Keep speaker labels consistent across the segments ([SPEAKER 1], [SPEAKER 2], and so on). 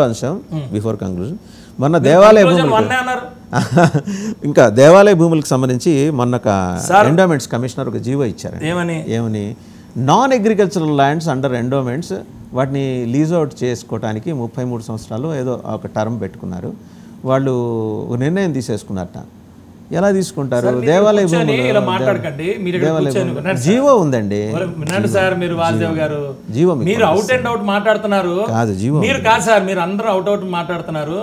[SPEAKER 1] అంశం before conclusion మొన్న దేవాలయ భూములు ఇంకా దేవాలయ భూములకు సంబంధించి మొన్న ఎండోమెంట్స్ కమిషనర్ ఒక జీవో ఇచ్చారు. ఏమని non agricultural lands under endowments వాటిని లీజ్ అవుట్ చేసుకోవడానికి 33 సంవత్సరాలు ఏదో ఒక టర్మ్ పెట్టుకున్నారు. వాళ్ళు ఒక నిర్ణయం తీసేసుకున్నారట. ఎలా తీసుకుంటారు? దేవాలయ జీవో ఉందండి.
[SPEAKER 2] జీవో మీరు అవుట్ అండ్ అవుట్ మాట్లాడుతున్నారు.
[SPEAKER 1] కాదు జీవో
[SPEAKER 2] మీరు కాదు సార్, మీరు అందరూ అవుట్ అవుట్ మాట్లాడుతున్నారు.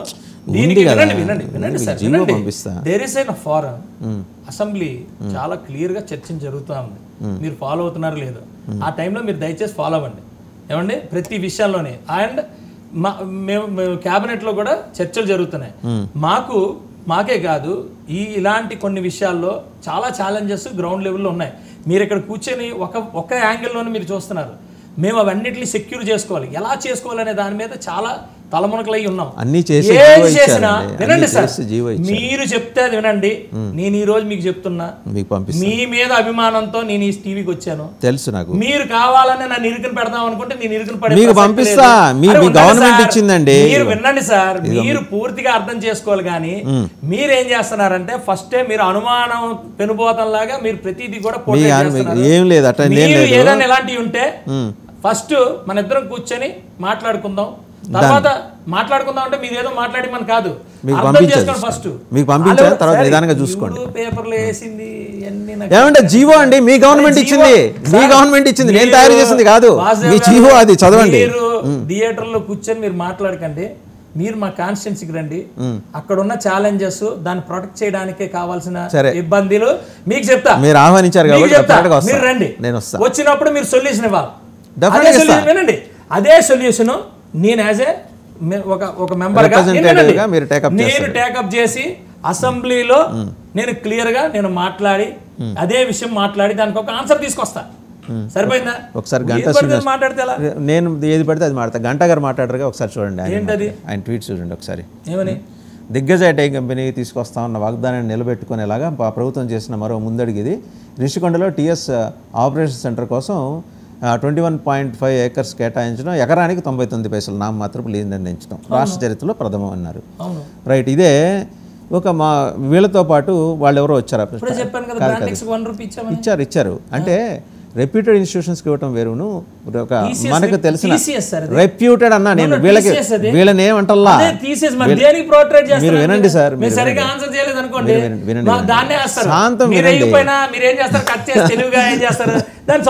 [SPEAKER 2] అసెంబ్లీ చాలా క్లియర్ గా చర్చ జరుగుతూ ఉంది. మీరు ఫాలో అవుతున్నారు లేదు? ఆ టైంలో మీరు దయచేసి ఫాలో అవ్వండి. ఏమండి, ప్రతి విషయాల్లోనే. అండ్ మేము క్యాబినెట్ లో కూడా చర్చలు జరుగుతున్నాయి. మాకే కాదు, ఇలాంటి కొన్ని విషయాల్లో చాలా ఛాలెంజెస్ గ్రౌండ్ లెవెల్లో ఉన్నాయి. మీరు ఇక్కడ కూర్చొని ఒక యాంగిల్లోనే మీరు చూస్తున్నారు. మేము అవన్నిటిని సెక్యూర్ చేసుకోవాలి, ఎలా చేసుకోవాలనే దాని మీద చాలా తలమునకలై ఉన్నాం. వినండి సార్, మీరు చెప్తే అది వినండి. నేను ఈ రోజు మీకు చెప్తున్నా, మీ మీద అభిమానంతో నేను ఈ టీవీకి వచ్చాను.
[SPEAKER 1] తెలుసు నాకు.
[SPEAKER 2] మీరు కావాలని నన్ను ఇరుకుని పెడదాం అనుకుంటే నేను ఇరుకుని
[SPEAKER 1] ఇచ్చిందండి.
[SPEAKER 2] మీరు వినండి సార్, మీరు పూర్తిగా అర్థం చేసుకోవాలి. కానీ మీరేం చేస్తున్నారంటే ఫస్టే మీరు అనుమానం పెనుబోతంలాగా మీరు ప్రతిదీ కూడా ఏదైనా ఇలాంటివి ఉంటే ఫస్ట్ మన ఇద్దరం కూర్చొని మాట్లాడుకుందాం. తర్వాత మాట్లాడుకుందాం అంటే మీరు ఏదో మాట్లాడి మన కాదు, అర్థం చేసుకోండి. ఫస్ట్
[SPEAKER 1] మీకు పంపించారు, తర్వాత నిదానంగా చూసుకోండి.
[SPEAKER 2] పేపర్లో వేసింది
[SPEAKER 1] ఏమంటే జీవో అండి, మీ గవర్నమెంట్ ఇచ్చింది. మీ గవర్నమెంట్ ఇచ్చింది, నేను తయారు చేసింది కాదు. మీ జీవో అది చదవండి.
[SPEAKER 2] మీరు థియేటర్లో కూర్చొని మీరు మాట్లాడకండి. మీరు మా కాన్స్టిట్యున్సీకి రండి. అక్కడ ఉన్న ఛాలెంజెస్ దాన్ని ప్రొటెక్ట్ చేయడానికే కావాల్సిన ఇబ్బందులు మీకు చెప్తా.
[SPEAKER 1] మీరు ఆహ్వానించారు కాబట్టి
[SPEAKER 2] మీరు రండి. వచ్చినప్పుడు మీరు సొల్యూషన్ ఇవ్వాలి. వినండి, అదే సొల్యూషన్ నేను యాజ్ ఏ ఒక మెంబర్ గా నేను టేకప్ చేసి అసెంబ్లీలో నేను క్లియర్ గా నేను మాట్లాడి అదే విషయం మాట్లాడి దానికి ఒక ఆన్సర్ తీసుకొస్తా. సరిపోయిందా?
[SPEAKER 1] ఒకసారి
[SPEAKER 2] మాట్లాడితే
[SPEAKER 1] నేను ఏది పడితే అది మాట్లాడతా. గంటా గారు మాట్లాడరుగా, ఒకసారి చూడండి. ఏంటది ఆయన ట్వీట్ చూడండి ఒకసారి.
[SPEAKER 2] ఏమని?
[SPEAKER 1] దిగ్గజ ఐటీ కంపెనీ తీసుకొస్తామన్న వాగ్దానాన్ని నిలబెట్టుకునేలాగా ప్రభుత్వం చేసిన మరో ముందడిగిది. రిషికొండలో టీఎస్ ఆపరేషన్ సెంటర్ కోసం 21.5 ఏకర్స్ కేటాయించడం, ఎకరానికి 99 పైసలు నామమాత్రపు లీజు నిర్ణయించడం రాష్ట్ర చరిత్రలో ప్రథమం అన్నారు. రైట్. ఇదే ఒక మా వీళ్ళతో పాటు వాళ్ళు ఎవరో వచ్చారు. ఇచ్చారు అంటే రెప్యూటెడ్ ఇన్స్టిట్యూషన్స్కి ఇవ్వటం వేరును, ఒక మనకు తెలిసిన రెప్యూటెడ్ అన్నా నేను వీళ్ళని ఏమంటల్లా. మీరు వినండి సార్, శాంతం వినండి.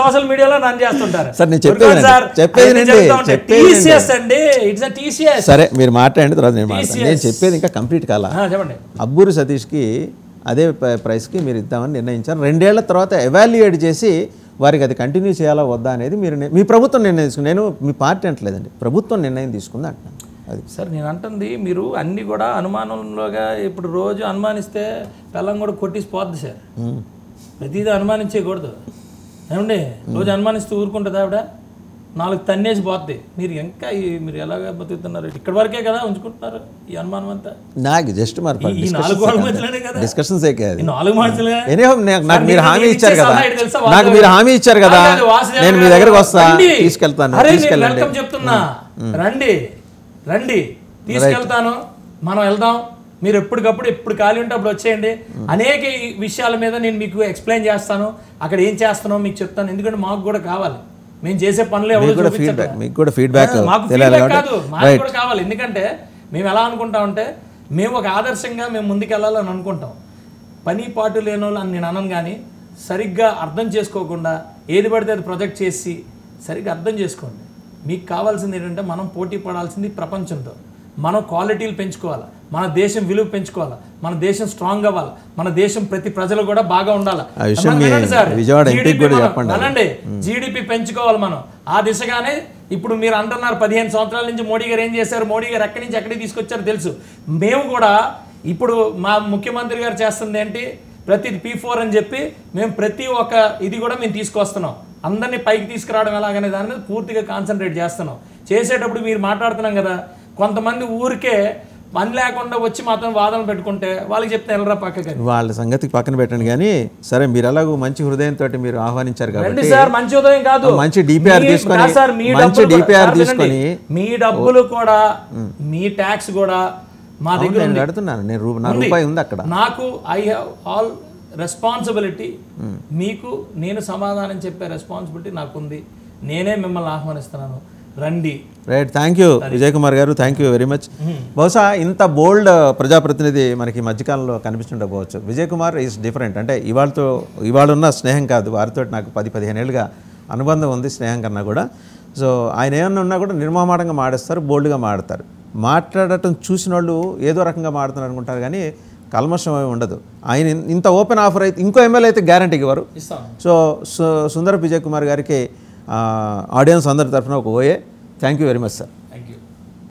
[SPEAKER 2] సోషల్ మీడియాలో నన్ను చేస్తుంటారు
[SPEAKER 1] సార్. నేను చెప్పేది సరే, మీరు మాట్లాడండి, తర్వాత నేను చెప్పేది ఇంకా కంప్లీట్ కాలా.
[SPEAKER 2] చెప్పండి.
[SPEAKER 1] అబ్బూరి సతీష్కి అదే ప్రైస్కి మీరు ఇద్దామని నిర్ణయించారు. 2 ఏళ్ల తర్వాత ఎవాల్యుయేట్ చేసి వారికి అది కంటిన్యూ చేయాలా వద్దా అనేది మీ ప్రభుత్వం నిర్ణయం తీసుకుంది. నేను మీ పార్టీ అంటలేదండి, ప్రభుత్వం నిర్ణయం తీసుకుంది అంటున్నాను. అది
[SPEAKER 2] సార్ నేను అంటుంది. మీరు అన్నీ కూడా అనుమానంలోగా ఇప్పుడు రోజు అనుమానిస్తే పిల్లం కూడా కొట్టేసి పోద్ది సార్. ప్రతిదీ అనుమానించేయకూడదు. ఏమండి, రోజు అనుమానిస్తూ ఊరుకుంటుంది ఆవిడ, 4 తన్నేసి పోద్ది. మీరు ఇంకా మీరు ఎలాగ బతుకుతున్నారు? ఇక్కడ వరకే కదా ఉంచుకుంటున్నారు ఈ అనుమానం అంతా.
[SPEAKER 1] నాకు జస్ట్ మరి
[SPEAKER 2] ఈ 4 గోడల మధ్యలోనే కదా
[SPEAKER 1] డిస్కషన్స్.
[SPEAKER 2] 4 మధ్యలో
[SPEAKER 1] నాకు మీరు హామీ ఇచ్చారు కదా, నేను మీ దగ్గరకు వస్తా, తీసుకెళ్తాను.
[SPEAKER 2] చెప్తున్నా, రండి రండి, తీసుకెళ్తాను, మనం వెళ్దాం. మీరు ఎప్పుడు ఖాళీ ఉంటే అప్పుడు వచ్చేయండి. అనేక విషయాల మీద నేను మీకు ఎక్స్ప్లెయిన్ చేస్తాను. అక్కడ ఏం చేస్తున్నావు మీకు చెప్తాను. ఎందుకంటే మాకు కూడా కావాలి, మేము చేసే పనులు
[SPEAKER 1] మాకు ఫీడ్బ్యాక్
[SPEAKER 2] కాదు, మాకు కూడా కావాలి. ఎందుకంటే మేము ఎలా అనుకుంటామంటే మేము ఒక ఆదర్శంగా మేము ముందుకెళ్ళాలని అనుకుంటాం. పని పాటు లేని వాళ్ళు అని నేను అనను. కానీ సరిగ్గా అర్థం చేసుకోకుండా ఏది పడితే అది ప్రొజెక్ట్ చేసి సరిగ్గా అర్థం చేసుకోండి. మీకు కావాల్సింది ఏంటంటే మనం పోటీ పడాల్సింది ప్రపంచంతో. మనం క్వాలిటీలు పెంచుకోవాలి, మన దేశం విలువ పెంచుకోవాలి, మన దేశం స్ట్రాంగ్ అవ్వాలి, మన దేశం ప్రతి ప్రజలు కూడా బాగా ఉండాలి. జీడిపి పెంచుకోవాలి మనం. ఆ దిశగానే ఇప్పుడు మీరు అంటున్నారు 15 సంవత్సరాల నుంచి మోడీ గారు ఏం చేశారు, మోడీ గారు ఎక్కడి నుంచి ఎక్కడికి తీసుకొచ్చారో తెలుసు. మేము కూడా ఇప్పుడు మా ముఖ్యమంత్రి గారు చేస్తుంది ఏంటి, ప్రతి P4 అని చెప్పి మేము ప్రతి ఒక్క ఇది కూడా మేము తీసుకొస్తున్నాం. అందరినీ పైకి తీసుకురావడం ఎలాగనే దాని మీద పూర్తిగా కాన్సన్ట్రేట్ చేస్తున్నాం. చేసేటప్పుడు మీరు మాట్లాడుతున్నాం కదా, కొంతమంది ఊరికే పని లేకుండా వచ్చి మాత్రం వాదనలు పెట్టుకుంటే వాళ్ళకి చెప్తే వెళ్ళరా పక్కకి.
[SPEAKER 1] వాళ్ళ సంగతికి పక్కన పెట్టండి కానీ సరే, మీరు ఎలాగో మంచి హృదయంతో మీరు ఆహ్వానించారు కాబట్టి
[SPEAKER 2] సార్, మంచి ఉదయం కాదు,
[SPEAKER 1] మంచి డిపిఆర్ తీసుకొని
[SPEAKER 2] మీ డబ్బులు కూడా మీ ట్యాక్స్ కూడా మా దగ్గర
[SPEAKER 1] కడుతున్నాను నేను, నా రూపాయి ఉంది అక్కడ.
[SPEAKER 2] నాకు ఐ హ్యావ్ ఆల్ రెస్పాన్సిబిలిటీ, మీకు నేను సమాధానం చెప్పే రెస్పాన్సిబిలిటీ నాకుంది. నేనే మిమ్మల్ని ఆహ్వానిస్తున్నాను, రండి.
[SPEAKER 1] Right, thank you Vijay Kumar గారు, థ్యాంక్ యూ వెరీ మచ్. బహుశా ఇంత బోల్డ్ ప్రజాప్రతినిధి మనకి మధ్యకాలంలో కనిపిస్తుండకపోవచ్చు. Vijay Kumar is different. అంటే ఇవాళ ఉన్న స్నేహం కాదు, వారితో నాకు 10-15 ఏళ్ళుగా అనుబంధం ఉంది, స్నేహం కన్నా కూడా. సో ఆయన ఏమన్నా ఉన్నా కూడా నిర్మమాటంగా మాడేస్తారు, బోల్డ్గా మాడతారు. మాట్లాడటం చూసిన వాళ్ళు ఏదో రకంగా మాడుతున్నారు అనుకుంటారు కానీ కల్మషం ఏమి ఉండదు. ఆయన ఇంత ఓపెన్ ఆఫర్ అయితే ఇంకో ఎమ్మెల్యే అయితే గ్యారంటీకి ఇవ్వరు. సో సుందర విజయ్ కుమార్ గారికి ఆడియన్స్ అందరి తరఫున ఒక ఓయే. Thank you very much sir.